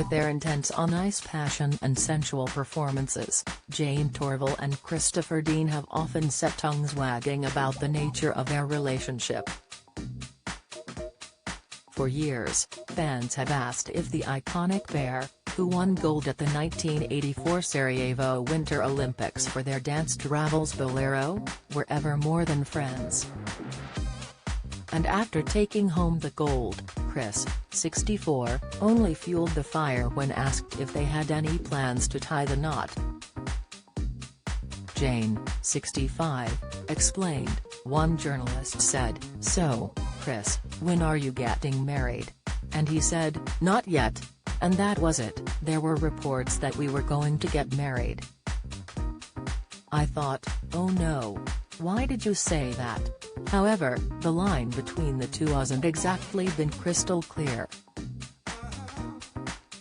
with their intense on-ice passion and sensual performances, Jane Torvill and Christopher Dean have often set tongues wagging about the nature of their relationship. For years, fans have asked if the iconic pair, who won gold at the 1984 Sarajevo Winter Olympics for their dance Torvill's Bolero, were ever more than friends. And after taking home the gold, Chris, 64, only fueled the fire when asked if they had any plans to tie the knot. Jane, 65, explained. One journalist said, "So, Chris, when are you getting married?" And he said, "Not yet." And that was it. There were reports that we were going to get married. I thought, oh no. Why did you say that? However, the line between the two hasn't exactly been crystal clear.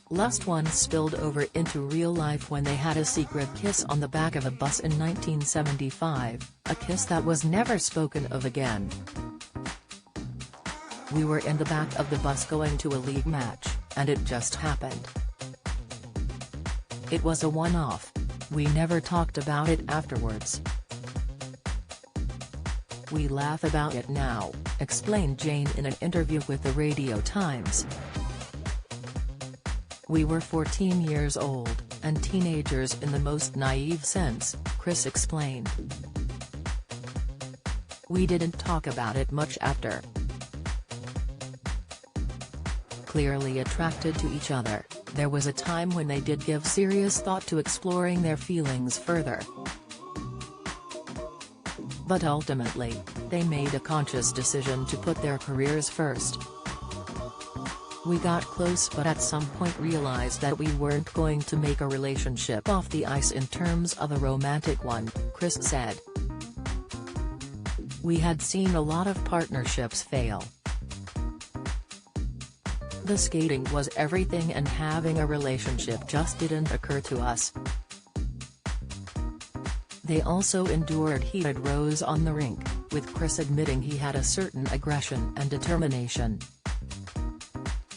Lust once spilled over into real life when they had a secret kiss on the back of a bus in 1975, a kiss that was never spoken of again. "We were in the back of the bus going to a league match, and it just happened. It was a one-off. We never talked about it afterwards. We laugh about it now," explained Jane in an interview with the Radio Times. "We were 14 years old, and teenagers in the most naive sense," Chris explained. "We didn't talk about it much after. Clearly attracted to each other, there was a time when they did give serious thought to exploring their feelings further. But ultimately, they made a conscious decision to put their careers first. We got close but at some point realized that we weren't going to make a relationship off the ice in terms of a romantic one," Chris said. "We had seen a lot of partnerships fail. The skating was everything and having a relationship just didn't occur to us." They also endured heated rows on the rink, with Chris admitting he had a certain aggression and determination.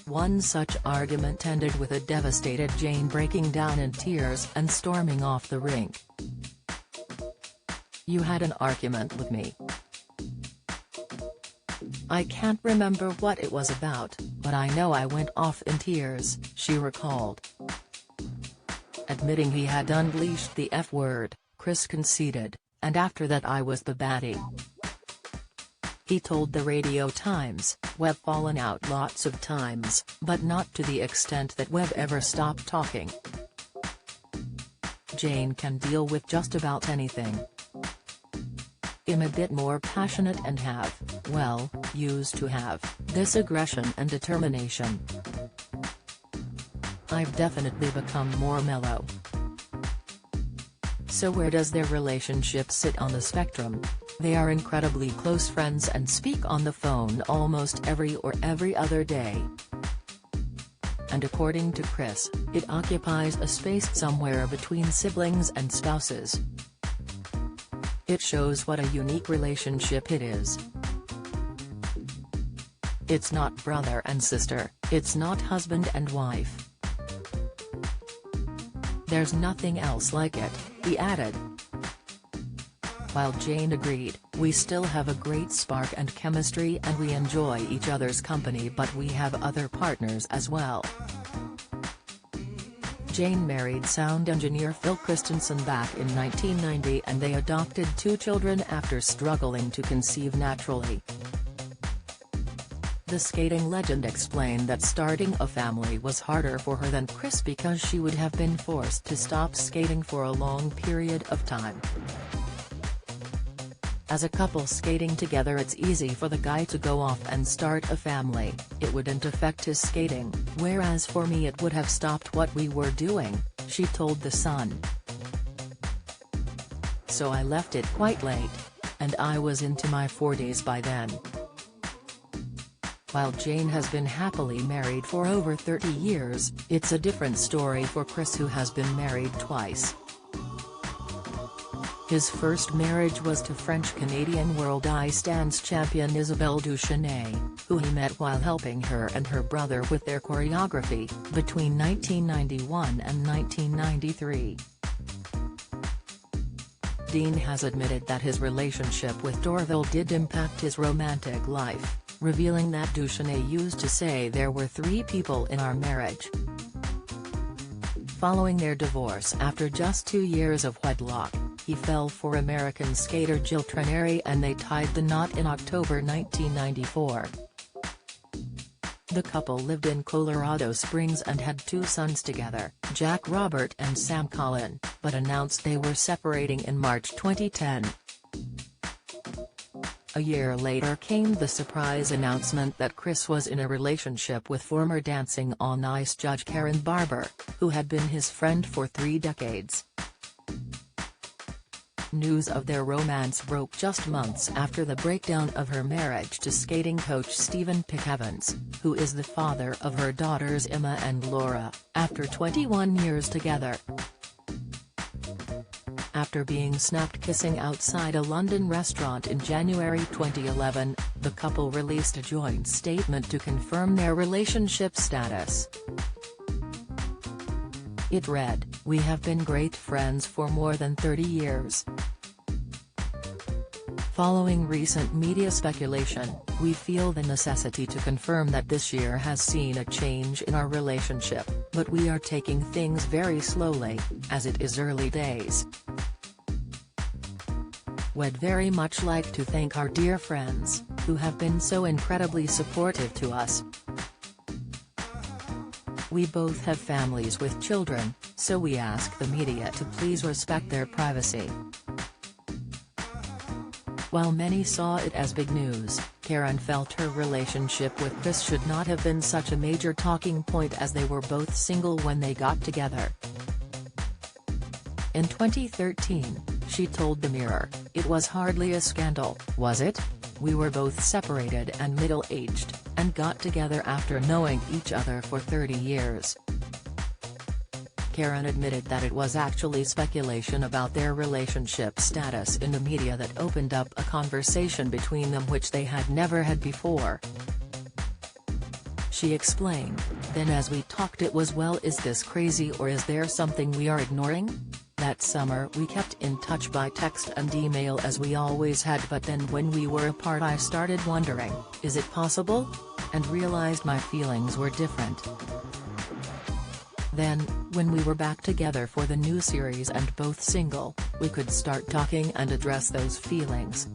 One such argument ended with a devastated Jane breaking down in tears and storming off the rink. "You had an argument with me. I can't remember what it was about, but I know I went off in tears," she recalled. Admitting he had unleashed the F-word, Chris conceded, "And after that I was the baddie." He told the Radio Times, "We've fallen out lots of times, but not to the extent that we've ever stopped talking." Jane can deal with just about anything. "I'm a bit more passionate and have, well, used to have, this aggression and determination. I've definitely become more mellow." So where does their relationship sit on the spectrum? They are incredibly close friends and speak on the phone almost every other day. And according to Chris, it occupies a space somewhere between siblings and spouses. It shows what a unique relationship it is. It's not brother and sister, it's not husband and wife. There's nothing else like it, he added. While Jane agreed, "We still have a great spark and chemistry and we enjoy each other's company, but we have other partners as well." Jane married sound engineer Phil Christensen back in 1990 and they adopted 2 children after struggling to conceive naturally. The skating legend explained that starting a family was harder for her than Chris because she would have been forced to stop skating for a long period of time. "As a couple skating together it's easy for the guy to go off and start a family, it wouldn't affect his skating, whereas for me it would have stopped what we were doing," she told The Sun. "So I left it quite late. And I was into my 40s by then." While Jane has been happily married for over 30 years, it's a different story for Chris, who has been married twice. His first marriage was to French-Canadian world ice dance champion Isabelle Duchesnay, who he met while helping her and her brother with their choreography, between 1991 and 1993. Dean has admitted that his relationship with Torvill did impact his romantic life, revealing that Duchesnay used to say there were 3 people in our marriage. Following their divorce after just 2 years of wedlock, he fell for American skater Jill Trenary and they tied the knot in October 1994. The couple lived in Colorado Springs and had 2 sons together, Jack Robert and Sam Colin, but announced they were separating in March 2010. A year later came the surprise announcement that Chris was in a relationship with former Dancing on Ice judge Karen Barber, who had been his friend for 3 decades. News of their romance broke just months after the breakdown of her marriage to skating coach Stephen Pick-Evans, who is the father of her daughters Emma and Laura, after 21 years together. After being snapped kissing outside a London restaurant in January 2011, the couple released a joint statement to confirm their relationship status. It read, "We have been great friends for more than 30 years. Following recent media speculation, we feel the necessity to confirm that this year has seen a change in our relationship, but we are taking things very slowly, as it is early days. We'd very much like to thank our dear friends, who have been so incredibly supportive to us. We both have families with children, so we ask the media to please respect their privacy." While many saw it as big news, Karen felt her relationship with Chris should not have been such a major talking point as they were both single when they got together. In 2013, she told The Mirror, "It was hardly a scandal, was it? We were both separated and middle-aged, and got together after knowing each other for 30 years. Karen admitted that it was actually speculation about their relationship status in the media that opened up a conversation between them which they had never had before. She explained, "Then as we talked it was, well, is this crazy or is there something we are ignoring? That summer we kept in touch by text and email as we always had, but then when we were apart I started wondering, is it possible? And realized my feelings were different. Then, when we were back together for the new series and both single, we could start talking and address those feelings.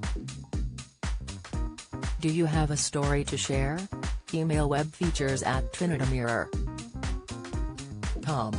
Do you have a story to share? Email webfeatures@trinitymirror.com.